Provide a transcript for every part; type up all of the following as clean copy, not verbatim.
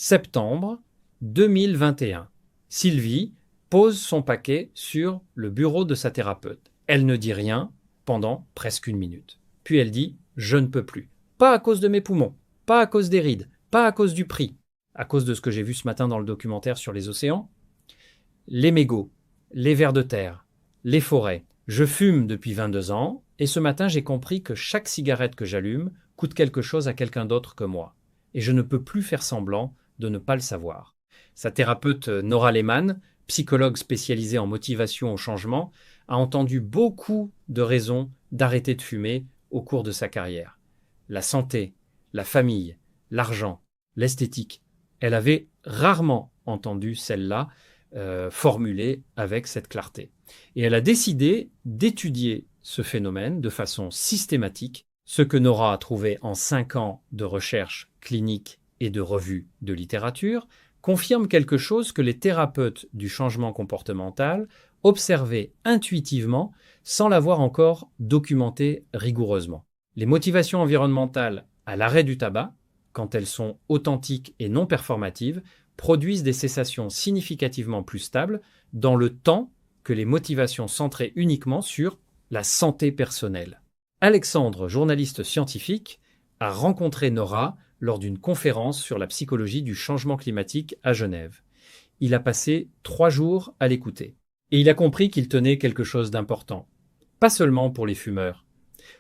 Septembre 2021. Sylvie pose son paquet sur le bureau de sa thérapeute. Elle ne dit rien pendant presque une minute. Puis elle dit « Je ne peux plus ». Pas à cause de mes poumons, pas à cause des rides, pas à cause du prix, à cause de ce que j'ai vu ce matin dans le documentaire sur les océans. Les mégots, les vers de terre, les forêts. Je fume depuis 22 ans et ce matin j'ai compris que chaque cigarette que j'allume coûte quelque chose à quelqu'un d'autre que moi. Et je ne peux plus faire semblant de ne pas le savoir. Sa thérapeute Nora Lehman, psychologue spécialisée en motivation au changement, a entendu beaucoup de raisons d'arrêter de fumer au cours de sa carrière. La santé, la famille, l'argent, l'esthétique. Elle avait rarement entendu celle-là formulée avec cette clarté. Et elle a décidé d'étudier ce phénomène de façon systématique, ce que Nora a trouvé en 5 ans de recherche clinique et de revues de littérature, confirme quelque chose que les thérapeutes du changement comportemental observaient intuitivement sans l'avoir encore documenté rigoureusement. Les motivations environnementales à l'arrêt du tabac, quand elles sont authentiques et non performatives, produisent des cessations significativement plus stables dans le temps que les motivations centrées uniquement sur la santé personnelle. Alexandre, journaliste scientifique, a rencontré Nora lors d'une conférence sur la psychologie du changement climatique à Genève. Il a passé 3 jours à l'écouter. Et il a compris qu'il tenait quelque chose d'important. Pas seulement pour les fumeurs.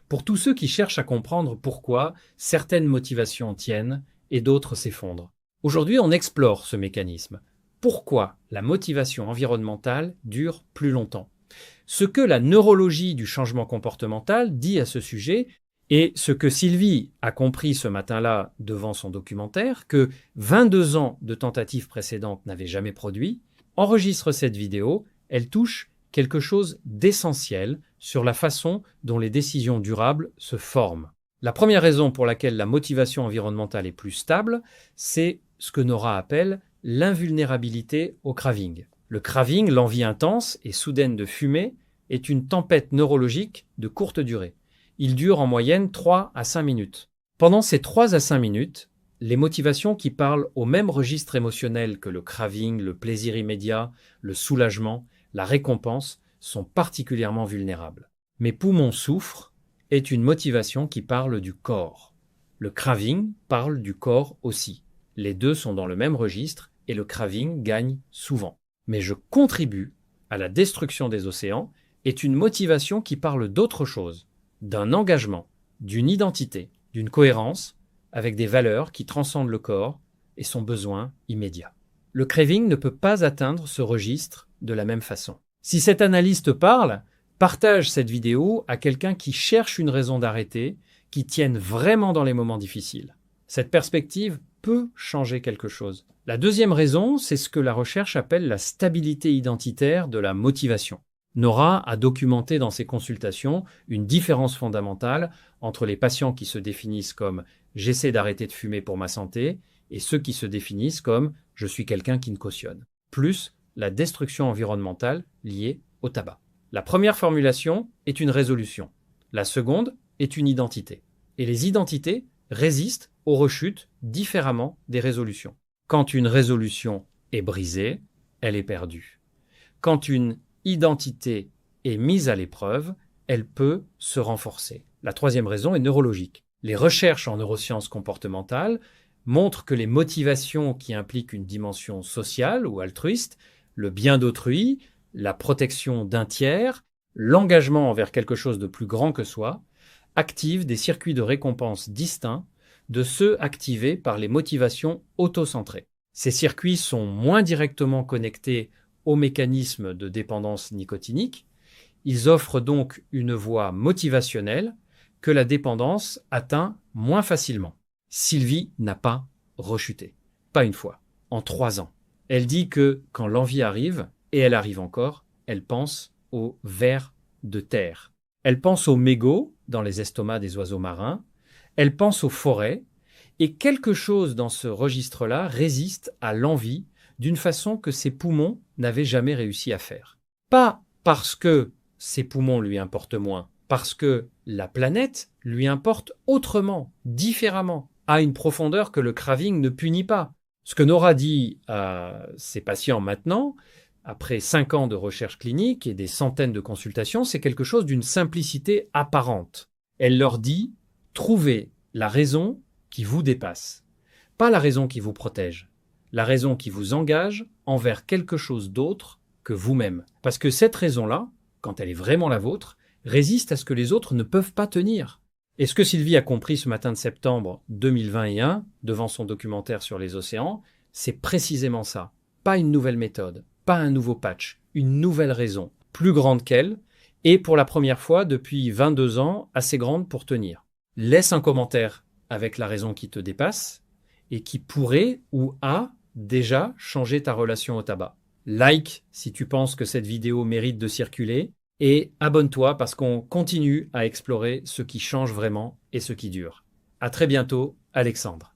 Pour tous ceux qui cherchent à comprendre pourquoi certaines motivations tiennent et d'autres s'effondrent. Aujourd'hui, on explore ce mécanisme. Pourquoi la motivation environnementale dure plus longtemps? Ce que la neurologie du changement comportemental dit à ce sujet, et ce que Sylvie a compris ce matin-là devant son documentaire, que 22 ans de tentatives précédentes n'avaient jamais produit, enregistre cette vidéo, elle touche quelque chose d'essentiel sur la façon dont les décisions durables se forment. La première raison pour laquelle la motivation environnementale est plus stable, c'est ce que Nora appelle l'invulnérabilité au craving. Le craving, l'envie intense et soudaine de fumer, est une tempête neurologique de courte durée. Il dure en moyenne 3 à 5 minutes. Pendant ces 3 à 5 minutes, les motivations qui parlent au même registre émotionnel que le craving, le plaisir immédiat, le soulagement, la récompense, sont particulièrement vulnérables. Mes poumons souffrent est une motivation qui parle du corps. Le craving parle du corps aussi. Les deux sont dans le même registre et le craving gagne souvent. Mais je contribue à la destruction des océans est une motivation qui parle d'autre chose, d'un engagement, d'une identité, d'une cohérence, avec des valeurs qui transcendent le corps et son besoin immédiat. Le craving ne peut pas atteindre ce registre de la même façon. Si cet analyste parle, partage cette vidéo à quelqu'un qui cherche une raison d'arrêter, qui tienne vraiment dans les moments difficiles. Cette perspective peut changer quelque chose. La deuxième raison, c'est ce que la recherche appelle la stabilité identitaire de la motivation. Nora a documenté dans ses consultations une différence fondamentale entre les patients qui se définissent comme « j'essaie d'arrêter de fumer pour ma santé » et ceux qui se définissent comme « je suis quelqu'un qui ne cautionne », plus la destruction environnementale liée au tabac. La première formulation est une résolution. La seconde est une identité. Et les identités résistent aux rechutes différemment des résolutions. Quand une résolution est brisée, elle est perdue. Quand une identité est mise à l'épreuve, elle peut se renforcer. La troisième raison est neurologique. Les recherches en neurosciences comportementales montrent que les motivations qui impliquent une dimension sociale ou altruiste, le bien d'autrui, la protection d'un tiers, l'engagement envers quelque chose de plus grand que soi, activent des circuits de récompense distincts de ceux activés par les motivations autocentrées. Ces circuits sont moins directement connectés aux mécanismes de dépendance nicotinique. Ils offrent donc une voie motivationnelle que la dépendance atteint moins facilement. Sylvie n'a pas rechuté. Pas une fois. En 3 ans. Elle dit que quand l'envie arrive, et elle arrive encore, elle pense aux vers de terre. Elle pense aux mégots dans les estomacs des oiseaux marins. Elle pense aux forêts. Et quelque chose dans ce registre-là résiste à l'envie d'une façon que ses poumons n'avaient jamais réussi à faire. Pas parce que ses poumons lui importent moins, parce que la planète lui importe autrement, différemment, à une profondeur que le craving ne punit pas. Ce que Nora dit à ses patients maintenant, après 5 ans de recherche clinique et des centaines de consultations, c'est quelque chose d'une simplicité apparente. Elle leur dit, trouvez la raison qui vous dépasse, pas la raison qui vous protège, la raison qui vous engage envers quelque chose d'autre que vous-même. Parce que cette raison-là, quand elle est vraiment la vôtre, résiste à ce que les autres ne peuvent pas tenir. Et ce que Sylvie a compris ce matin de septembre 2021, devant son documentaire sur les océans, c'est précisément ça. Pas une nouvelle méthode, pas un nouveau patch, une nouvelle raison, plus grande qu'elle, et pour la première fois depuis 22 ans, assez grande pour tenir. Laisse un commentaire avec la raison qui te dépasse et qui pourrait ou a déjà changé ta relation au tabac. Like si tu penses que cette vidéo mérite de circuler et abonne-toi parce qu'on continue à explorer ce qui change vraiment et ce qui dure. À très bientôt, Alexandre.